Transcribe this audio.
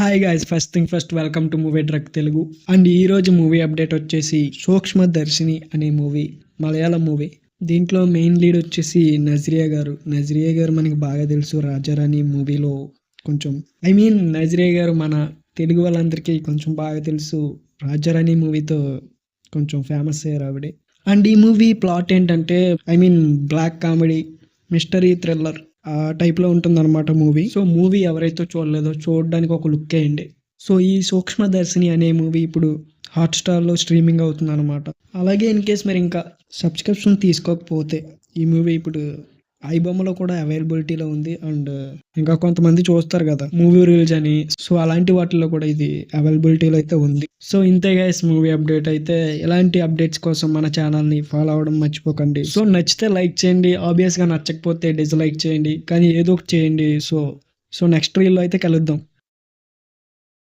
Hi guys, first thing first, welcome to movie truck Telugu. And ఈ రోజు movie update వచ్చేసి సూక్ష్మదర్శిని అనే మూవీ, మలయాళం మూవీ. దీంట్లో మెయిన్ లీడ్ వచ్చేసి నజ్రియా గారు మనకి బాగా తెలుసు. రాజారాణి మూవీలో కొంచెం నజ్రియా గారు మన తెలుగు వాళ్ళందరికీ కొంచెం బాగా తెలుసు. రాజారాణి మూవీతో కొంచెం ఫేమస్ అయ్యారు ఆవిడే. అండ్ ఈ మూవీ ప్లాట్ ఏంటంటే బ్లాక్ కామెడీ, మిస్టరీ, థ్రిల్లర్ ఆ టైప్లో ఉంటుందన్నమాట మూవీ. సో మూవీ ఎవరైతే చూడలేదో చూడడానికి ఒక లుక్ వేయండి. సో ఈ సూక్ష్మదర్శిని అనే మూవీ ఇప్పుడు హాట్స్టార్లో స్ట్రీమింగ్ అవుతుంది అనమాట. అలాగే ఇన్ కేస్ మీరు ఇంకా సబ్స్క్రిప్షన్ తీసుకోకపోతే ఈ మూవీ ఇప్పుడు ఐబొమ్మలో కూడా అవైలబిలిటీలో ఉంది. అండ్ ఇంకా కొంతమంది చూస్తారు కదా మూవీ రీల్స్ అని, సో అలాంటి వాటిల్లో కూడా ఇది అవైలబిలిటీలో అయితే ఉంది. సో ఇంతే గైస్ మూవీ అప్డేట్ అయితే. ఇలాంటి అప్డేట్స్ కోసం మన ఛానల్ని ఫాలో అవ్వడం మర్చిపోకండి. సో నచ్చితే లైక్ చేయండి, ఆబ్వియస్గా నచ్చకపోతే డిస్లైక్ చేయండి, కానీ ఏదో ఒకటి చేయండి. సో నెక్స్ట్ రీల్లో అయితే కలుద్దాం.